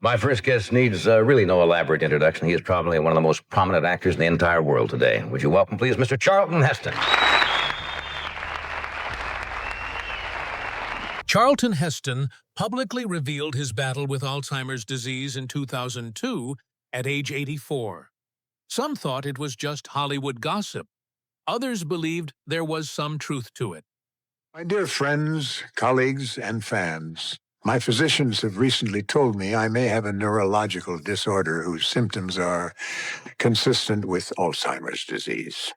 My first guest needs really no elaborate introduction. He is probably one of the most prominent actors in the entire world today. Would you welcome, please, Mr. Charlton Heston? Charlton Heston publicly revealed his battle with Alzheimer's disease in 2002 at age 84. Some thought it was just Hollywood gossip. Others believed there was some truth to it. My dear friends, colleagues, and fans, my physicians have recently told me I may have a neurological disorder whose symptoms are consistent with Alzheimer's disease.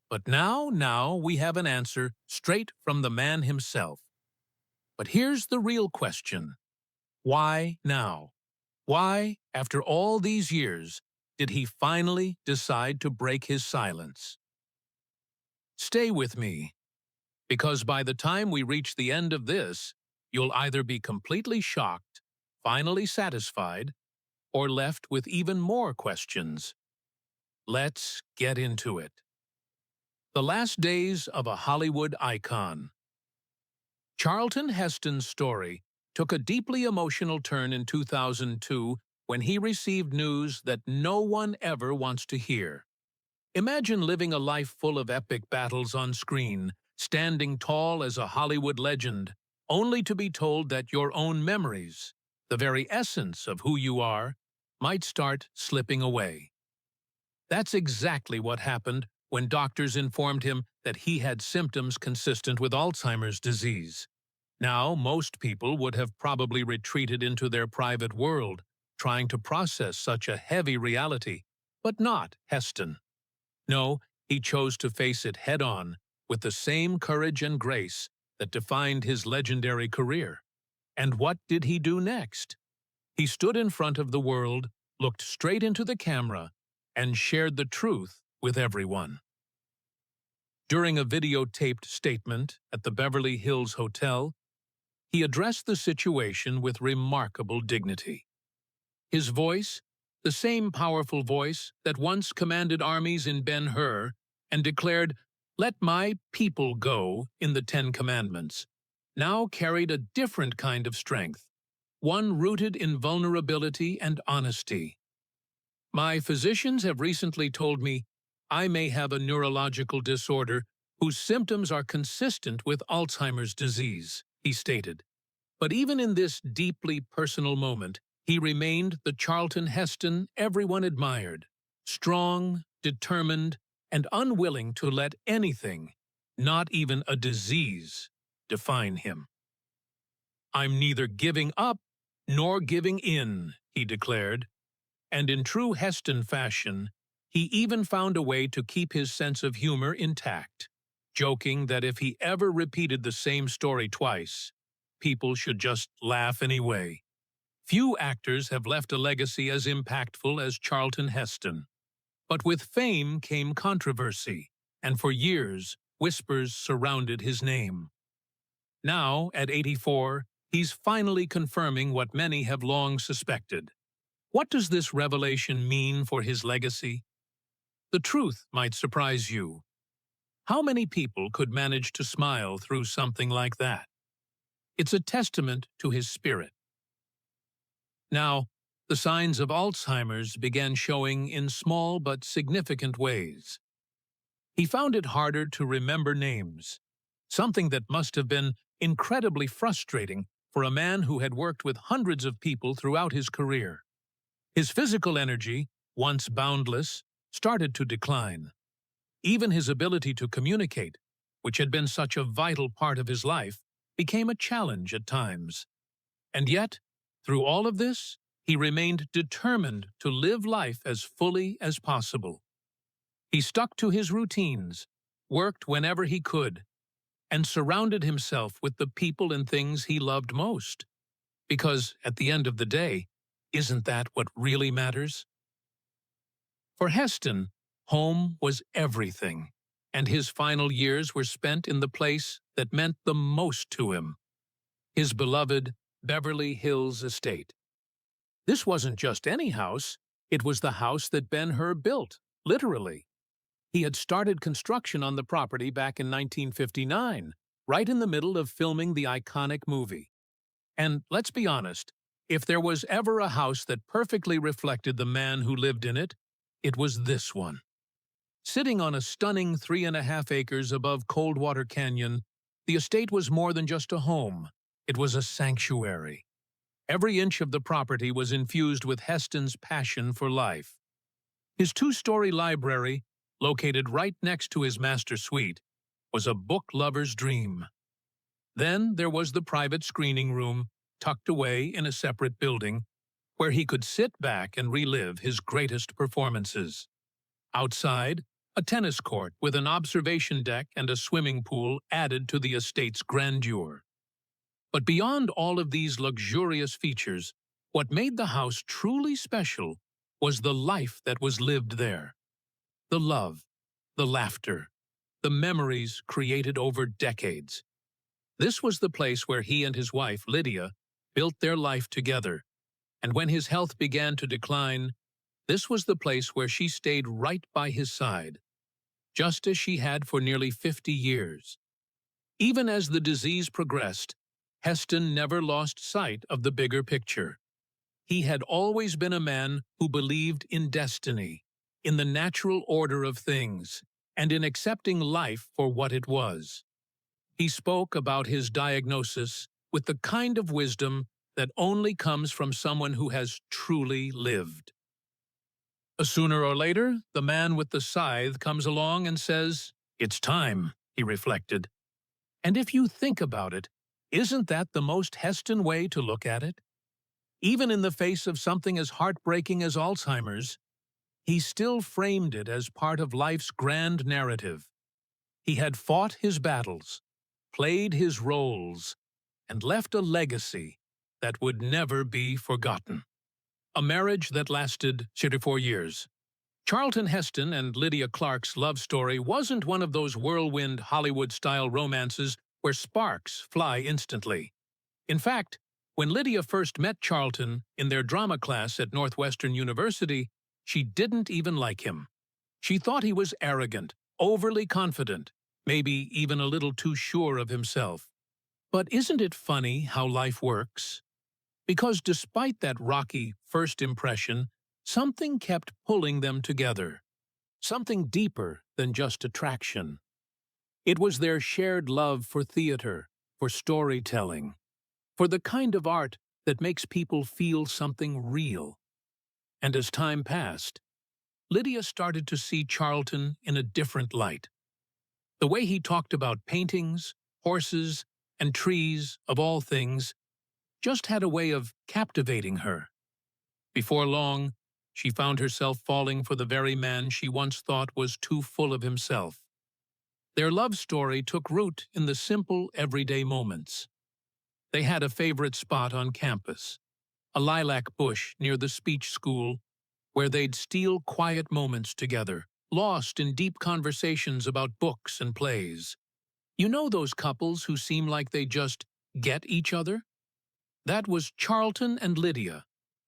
But now we have an answer straight from the man himself. But here's the real question. Why now? Why, after all these years, did he finally decide to break his silence? Stay with me, because by the time we reach the end of this, you'll either be completely shocked, finally satisfied, or left with even more questions. Let's get into it. The last days of a Hollywood icon. Charlton Heston's story took a deeply emotional turn in 2002 when he received news that no one ever wants to hear. Imagine living a life full of epic battles on screen, standing tall as a Hollywood legend, only to be told that your own memories, the very essence of who you are, might start slipping away. That's exactly what happened when doctors informed him that he had symptoms consistent with Alzheimer's disease. Now, most people would have probably retreated into their private world, trying to process such a heavy reality, but not Heston. No, he chose to face it head-on, with the same courage and grace that defined his legendary career. And what did he do next? He stood in front of the world, looked straight into the camera, and shared the truth with everyone. During a videotaped statement at the Beverly Hills Hotel, he addressed the situation with remarkable dignity. His voice, the same powerful voice that once commanded armies in Ben-Hur and declared, "Let my people go," in the Ten Commandments, now carried a different kind of strength, one rooted in vulnerability and honesty. My physicians have recently told me I may have a neurological disorder whose symptoms are consistent with Alzheimer's disease, he stated. But even in this deeply personal moment, he remained the Charlton Heston everyone admired, strong, determined, and unwilling to let anything, not even a disease, define him. "I'm neither giving up nor giving in," he declared. And in true Heston fashion, he even found a way to keep his sense of humor intact, joking that if he ever repeated the same story twice, people should just laugh anyway. Few actors have left a legacy as impactful as Charlton Heston. But with fame came controversy, and for years, whispers surrounded his name. Now, at 84, he's finally confirming what many have long suspected. What does this revelation mean for his legacy? The truth might surprise you. How many people could manage to smile through something like that? It's a testament to his spirit. Now, the signs of Alzheimer's began showing in small but significant ways. He found it harder to remember names, something that must have been incredibly frustrating for a man who had worked with hundreds of people throughout his career. His physical energy, once boundless, started to decline. Even his ability to communicate, which had been such a vital part of his life, became a challenge at times. And yet, through all of this, he remained determined to live life as fully as possible. He stuck to his routines, worked whenever he could, and surrounded himself with the people and things he loved most. Because, at the end of the day, isn't that what really matters? For Heston, home was everything, and his final years were spent in the place that meant the most to him, his beloved Beverly Hills estate. This wasn't just any house, it was the house that Ben-Hur built, literally. He had started construction on the property back in 1959, right in the middle of filming the iconic movie. And let's be honest, If there was ever a house that perfectly reflected the man who lived in it, it was this one. Sitting on a stunning 3.5 acres above Coldwater Canyon, the estate was more than just a home. It was a sanctuary. Every inch of the property was infused with Heston's passion for life. His 2-story library, located right next to his master suite, was a book lover's dream. Then there was the private screening room, tucked away in a separate building, where he could sit back and relive his greatest performances. Outside, a tennis court with an observation deck and a swimming pool added to the estate's grandeur. But beyond all of these luxurious features, what made the house truly special was the life that was lived there. The love, the laughter, the memories created over decades. This was the place where he and his wife, Lydia, built their life together, and when his health began to decline, this was the place where she stayed right by his side, just as she had for nearly 50 years. Even as the disease progressed, Heston never lost sight of the bigger picture. He had always been a man who believed in destiny, in the natural order of things, and in accepting life for what it was. He spoke about his diagnosis with the kind of wisdom that only comes from someone who has truly lived. Sooner or later, the man with the scythe comes along and says, "It's time," he reflected. And if you think about it, isn't that the most Heston way to look at it? Even in the face of something as heartbreaking as Alzheimer's, he still framed it as part of life's grand narrative. He had fought his battles, played his roles, and left a legacy that would never be forgotten. A marriage that lasted 34 years. Charlton Heston and Lydia Clark's love story wasn't one of those whirlwind Hollywood-style romances where sparks fly instantly. In fact, when Lydia first met Charlton in their drama class at Northwestern University, she didn't even like him. She thought he was arrogant, overly confident, maybe even a little too sure of himself. But isn't it funny how life works? Because despite that rocky first impression, something kept pulling them together. Something deeper than just attraction. It was their shared love for theater, for storytelling, for the kind of art that makes people feel something real. And as time passed, Lydia started to see Charlton in a different light. The way he talked about paintings, horses, and trees, of all things, just had a way of captivating her. Before long, she found herself falling for the very man she once thought was too full of himself. Their love story took root in the simple, everyday moments. They had a favorite spot on campus, a lilac bush near the speech school, where they'd steal quiet moments together, lost in deep conversations about books and plays. You know those couples who seem like they just get each other? That was Charlton and Lydia.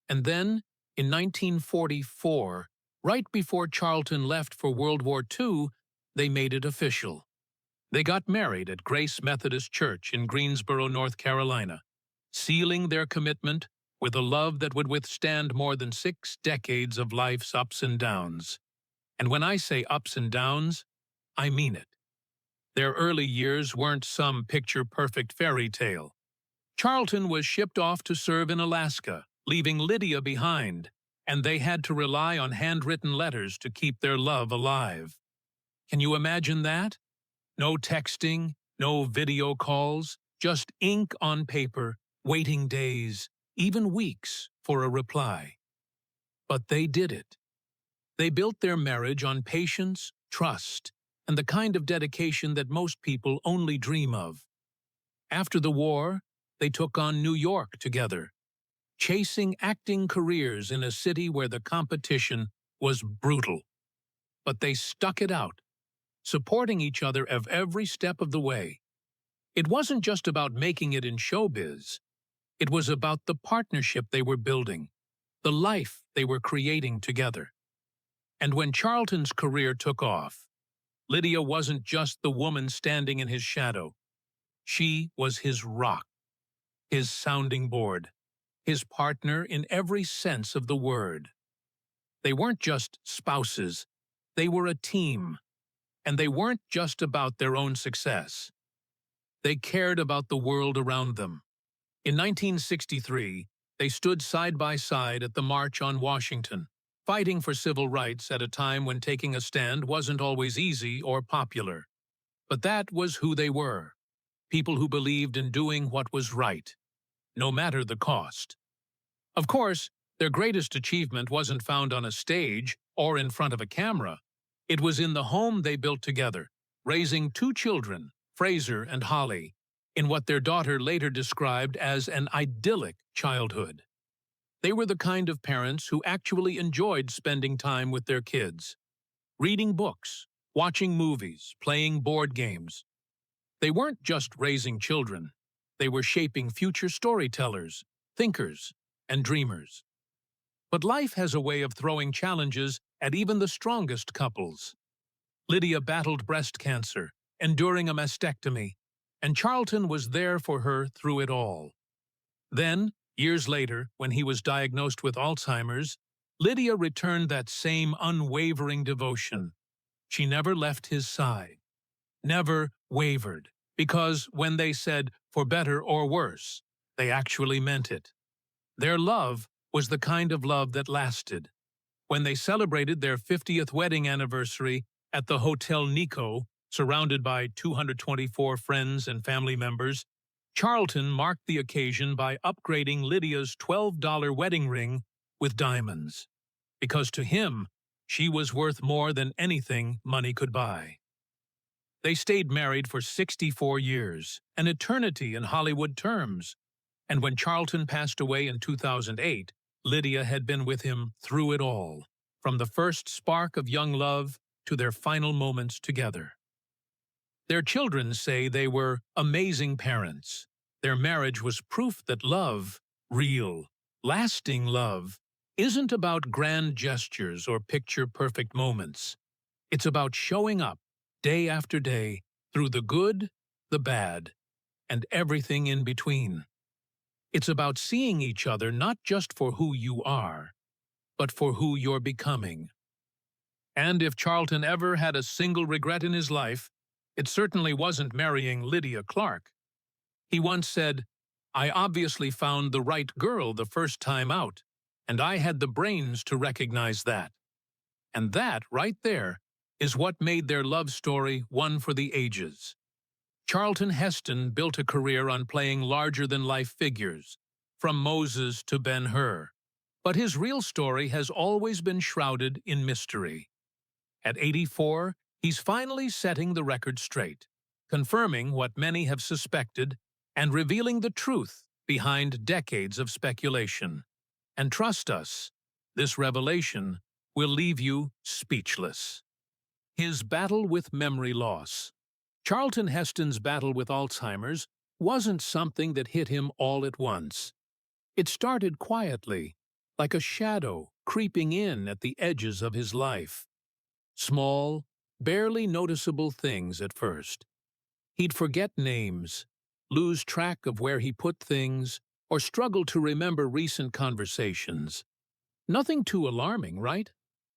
And then, in 1944, right before Charlton left for World War II, they made it official. They got married at Grace Methodist Church in Greensboro, North Carolina, sealing their commitment with a love that would withstand more than 6 decades of life's ups and downs. And when I say ups and downs, I mean it. Their early years weren't some picture-perfect fairy tale. Charlton was shipped off to serve in Alaska, leaving Lydia behind, and they had to rely on handwritten letters to keep their love alive. Can you imagine that? No texting, no video calls, just ink on paper, waiting days, even weeks, for a reply. But they did it. They built their marriage on patience, trust, and the kind of dedication that most people only dream of. After the war, they took on New York together, chasing acting careers in a city where the competition was brutal. But they stuck it out, supporting each other every step of the way. It wasn't just about making it in showbiz. It was about the partnership they were building, the life they were creating together. And when Charlton's career took off, Lydia wasn't just the woman standing in his shadow. She was his rock, his sounding board, his partner in every sense of the word. They weren't just spouses, they were a team, and they weren't just about their own success. They cared about the world around them. In 1963, they stood side by side at the March on Washington, fighting for civil rights at a time when taking a stand wasn't always easy or popular. But that was who they were, people who believed in doing what was right, no matter the cost. Of course, their greatest achievement wasn't found on a stage or in front of a camera. It was in the home they built together, raising two children, Fraser and Holly, in what their daughter later described as an idyllic childhood. They were the kind of parents who actually enjoyed spending time with their kids, reading books, watching movies, playing board games. They weren't just raising children, they were shaping future storytellers, thinkers, and dreamers. But life has a way of throwing challenges at even the strongest couples. Lydia battled breast cancer, enduring a mastectomy, and Charlton was there for her through it all. Then, years later, when he was diagnosed with Alzheimer's, Lydia returned that same unwavering devotion. She never left his side, never wavered, because when they said, for better or worse, they actually meant it. Their love was the kind of love that lasted. When they celebrated their 50th wedding anniversary at the Hotel Nico, surrounded by 224 friends and family members, Charlton marked the occasion by upgrading Lydia's $12 wedding ring with diamonds, because to him, she was worth more than anything money could buy. They stayed married for 64 years, an eternity in Hollywood terms, and when Charlton passed away in 2008, Lydia had been with him through it all, from the first spark of young love to their final moments together. Their children say they were amazing parents. Their marriage was proof that love, real, lasting love, isn't about grand gestures or picture-perfect moments. It's about showing up, day after day, through the good, the bad, and everything in between. It's about seeing each other not just for who you are, but for who you're becoming. And if Charlton ever had a single regret in his life, it certainly wasn't marrying Lydia Clark. He once said, "I obviously found the right girl the first time out, and I had the brains to recognize that." And that, right there, is what made their love story one for the ages. Charlton Heston built a career on playing larger-than-life figures, from Moses to Ben-Hur. But his real story has always been shrouded in mystery. At 84, he's finally setting the record straight, confirming what many have suspected and revealing the truth behind decades of speculation. And trust us, this revelation will leave you speechless. His battle with memory loss. Charlton Heston's battle with Alzheimer's wasn't something that hit him all at once. It started quietly, like a shadow creeping in at the edges of his life. Small, barely noticeable things at first. He'd forget names, lose track of where he put things, or struggle to remember recent conversations. Nothing too alarming, right?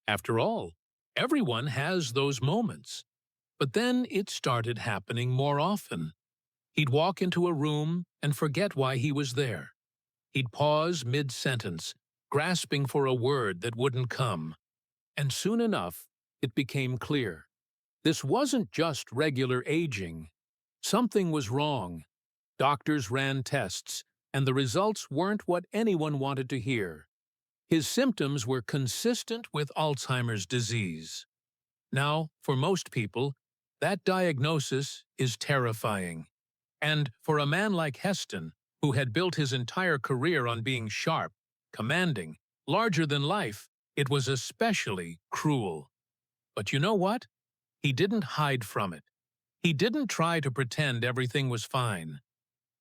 After all, everyone has those moments. But then it started happening more often. He'd walk into a room and forget why he was there. He'd pause mid-sentence, grasping for a word that wouldn't come. And soon enough, it became clear. This wasn't just regular aging. Something was wrong. Doctors ran tests, and the results weren't what anyone wanted to hear. His symptoms were consistent with Alzheimer's disease. Now, for most people, that diagnosis is terrifying. And for a man like Heston, who had built his entire career on being sharp, commanding, larger than life, it was especially cruel. But you know what? He didn't hide from it. He didn't try to pretend everything was fine.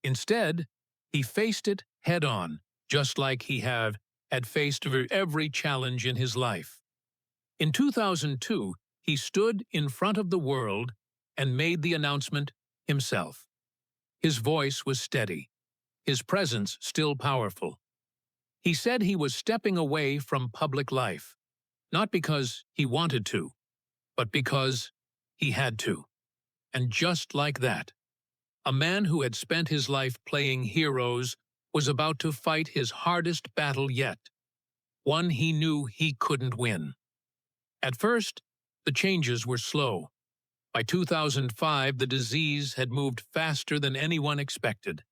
Instead, he faced it head-on, just like he had faced every challenge in his life. In 2002, he stood in front of the world and made the announcement himself. His voice was steady, his presence still powerful. He said he was stepping away from public life, not because he wanted to, but because he had to. And just like that, a man who had spent his life playing heroes was about to fight his hardest battle yet, one he knew he couldn't win. At first, the changes were slow. By 2005, the disease had moved faster than anyone expected.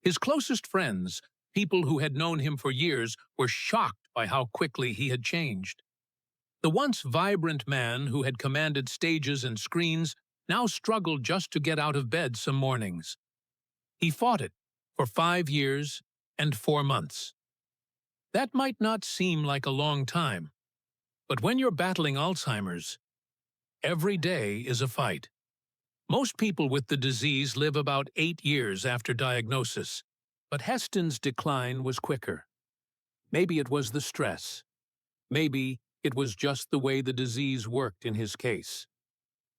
His closest friends, people who had known him for years, were shocked by how quickly he had changed. The once vibrant man who had commanded stages and screens now struggled just to get out of bed some mornings. He fought it for 5 years and 4 months. That might not seem like a long time, but when you're battling Alzheimer's, every day is a fight. Most people with the disease live about 8 years after diagnosis, but Heston's decline was quicker. Maybe it was the stress. Maybe it was just the way the disease worked in his case.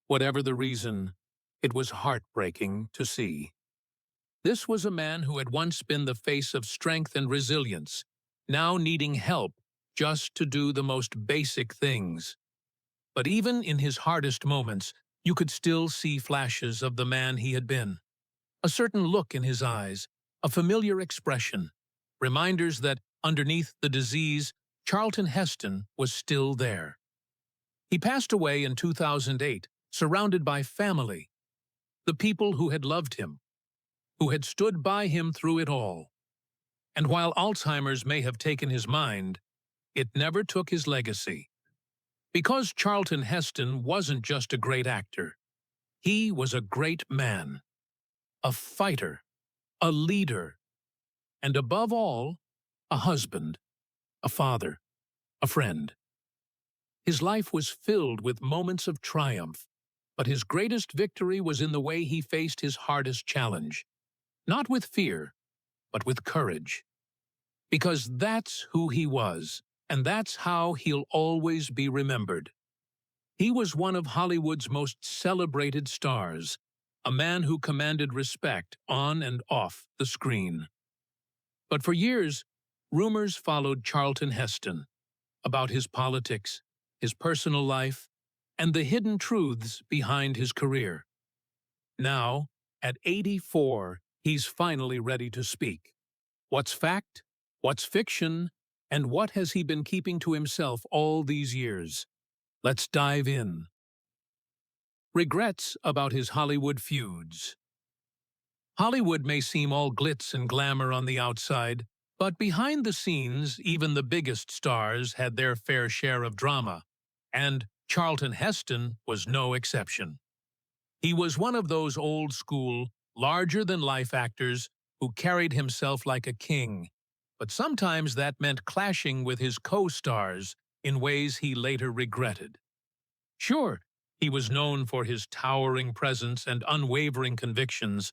Whatever the reason, it was heartbreaking to see. This was a man who had once been the face of strength and resilience, now needing help just to do the most basic things. But even in his hardest moments, you could still see flashes of the man he had been. A certain look in his eyes, a familiar expression, reminders that underneath the disease, Charlton Heston was still there. He passed away in 2008, surrounded by family, the people who had loved him, who had stood by him through it all. And while Alzheimer's may have taken his mind, it never took his legacy. Because Charlton Heston wasn't just a great actor. He was a great man, a fighter, a leader, and above all, a husband, a father, a friend. His life was filled with moments of triumph, but his greatest victory was in the way he faced his hardest challenge. Not with fear, but with courage. Because that's who he was, and that's how he'll always be remembered. He was one of Hollywood's most celebrated stars, a man who commanded respect on and off the screen. But for years, rumors followed Charlton Heston about his politics, his personal life, and the hidden truths behind his career. Now, at 84, he's finally ready to speak. What's fact? What's fiction? And what has he been keeping to himself all these years? Let's dive in. Regrets about his Hollywood feuds. Hollywood may seem all glitz and glamour on the outside, but behind the scenes, even the biggest stars had their fair share of drama, and Charlton Heston was no exception. He was one of those old-school, larger-than-life actors who carried himself like a king, but sometimes that meant clashing with his co-stars in ways he later regretted. Sure, he was known for his towering presence and unwavering convictions,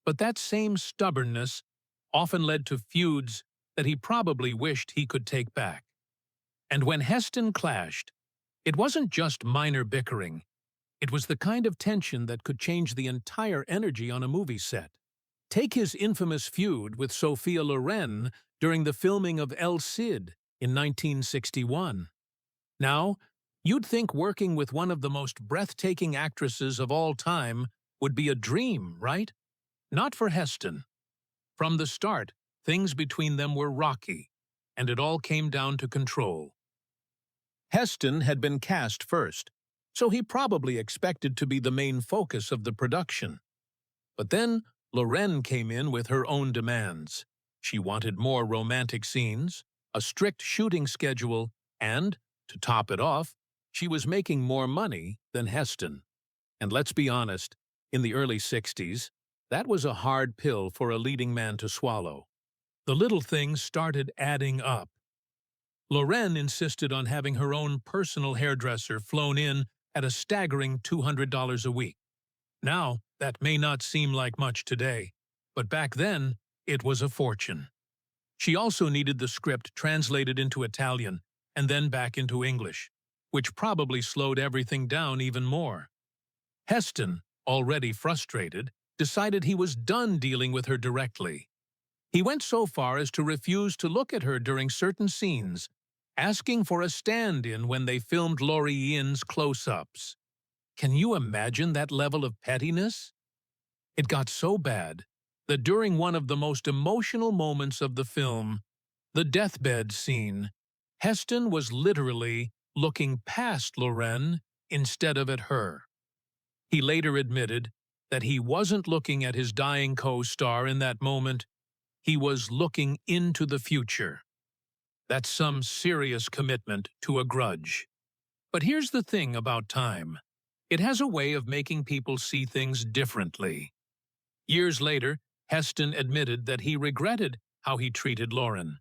but that same stubbornness often led to feuds that he probably wished he could take back. And when Heston clashed, it wasn't just minor bickering. It was the kind of tension that could change the entire energy on a movie set. Take his infamous feud with Sophia Loren during the filming of El Cid in 1961. Now, you'd think working with one of the most breathtaking actresses of all time would be a dream, right? Not for Heston. From the start, things between them were rocky, and it all came down to control. Heston had been cast first, so he probably expected to be the main focus of the production. But then Loren came in with her own demands. She wanted more romantic scenes, a strict shooting schedule, and, to top it off, she was making more money than Heston. And let's be honest, in the early 60s, that was a hard pill for a leading man to swallow. The little things started adding up. Loren insisted on having her own personal hairdresser flown in at a staggering $200 a week. Now, that may not seem like much today, but back then, it was a fortune. She also needed the script translated into Italian and then back into English, which probably slowed everything down even more. Heston, already frustrated, decided he was done dealing with her directly. He went so far as to refuse to look at her during certain scenes, asking for a stand-in when they filmed Laurie Ian's close-ups. Can you imagine that level of pettiness? It got so bad that during one of the most emotional moments of the film, the deathbed scene, Heston was literally looking past Lorraine instead of at her. He later admitted that he wasn't looking at his dying co-star in that moment, he was looking into the future. That's some serious commitment to a grudge. But here's the thing about time. It has a way of making people see things differently. Years later, Heston admitted that he regretted how he treated Lauren.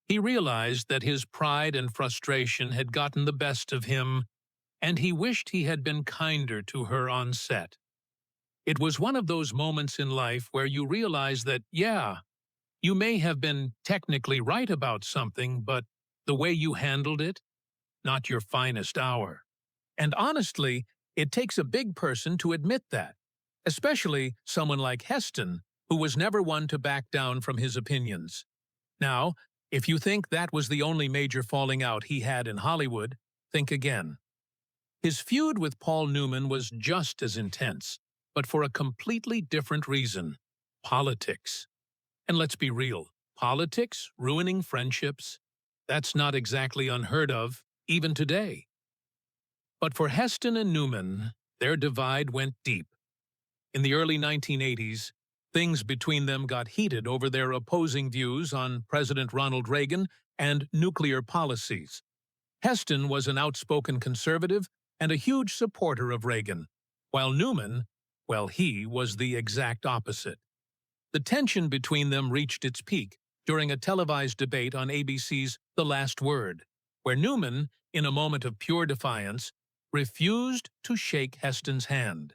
He realized that his pride and frustration had gotten the best of him, and he wished he had been kinder to her on set. It was one of those moments in life where you realize that, yeah, you may have been technically right about something, but the way you handled it, not your finest hour. And honestly, it takes a big person to admit that, especially someone like Heston, who was never one to back down from his opinions. Now, if you think that was the only major falling out he had in Hollywood, think again. His feud with Paul Newman was just as intense, but for a completely different reason: politics. And let's be real, politics ruining friendships? That's not exactly unheard of, even today. But for Heston and Newman, their divide went deep. In the early 1980s, things between them got heated over their opposing views on President Ronald Reagan and nuclear policies. Heston was an outspoken conservative and a huge supporter of Reagan, while Newman, well, he was the exact opposite. The tension between them reached its peak during a televised debate on ABC's The Last Word, where Newman, in a moment of pure defiance, refused to shake Heston's hand.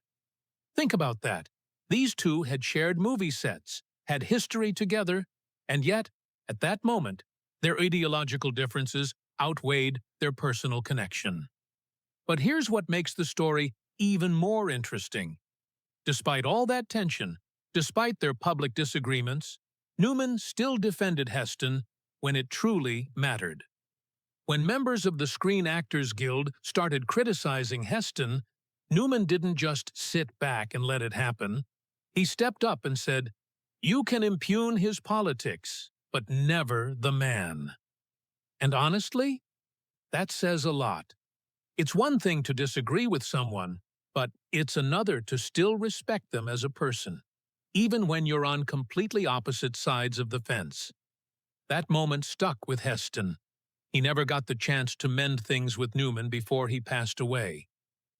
Think about that. These two had shared movie sets, had history together, and yet, at that moment, their ideological differences outweighed their personal connection. But here's what makes the story even more interesting. Despite all that tension, despite their public disagreements, Newman still defended Heston when it truly mattered. When members of the Screen Actors Guild started criticizing Heston, Newman didn't just sit back and let it happen. He stepped up and said, "You can impugn his politics, but never the man." And honestly, that says a lot. It's one thing to disagree with someone, but it's another to still respect them as a person, even when you're on completely opposite sides of the fence. That moment stuck with Heston. He never got the chance to mend things with Newman before he passed away,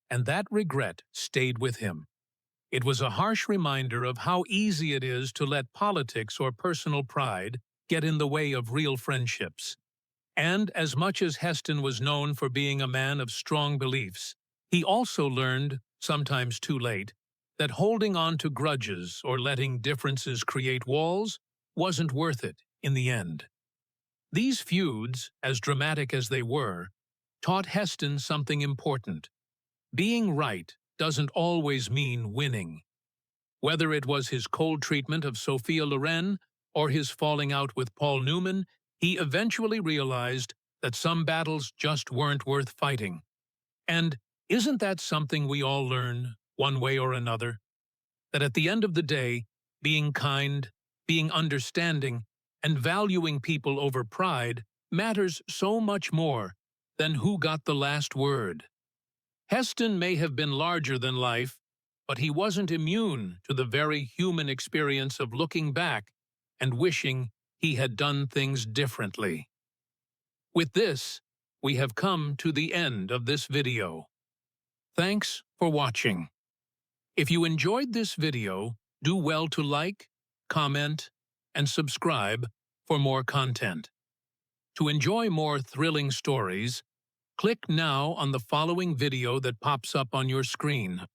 and that regret stayed with him. It was a harsh reminder of how easy it is to let politics or personal pride get in the way of real friendships. And as much as Heston was known for being a man of strong beliefs, he also learned, sometimes too late, that holding on to grudges or letting differences create walls wasn't worth it in the end. These feuds, as dramatic as they were, taught Heston something important. Being right doesn't always mean winning. Whether it was his cold treatment of Sophia Loren or his falling out with Paul Newman, he eventually realized that some battles just weren't worth fighting. And isn't that something we all learn, one way or another? That at the end of the day, being kind, being understanding, and valuing people over pride matters so much more than who got the last word. Heston may have been larger than life, but he wasn't immune to the very human experience of looking back and wishing he had done things differently. With this, we have come to the end of this video. Thanks for watching. If you enjoyed this video, do well to like, comment, and subscribe for more content. To enjoy more thrilling stories, click now on the following video that pops up on your screen.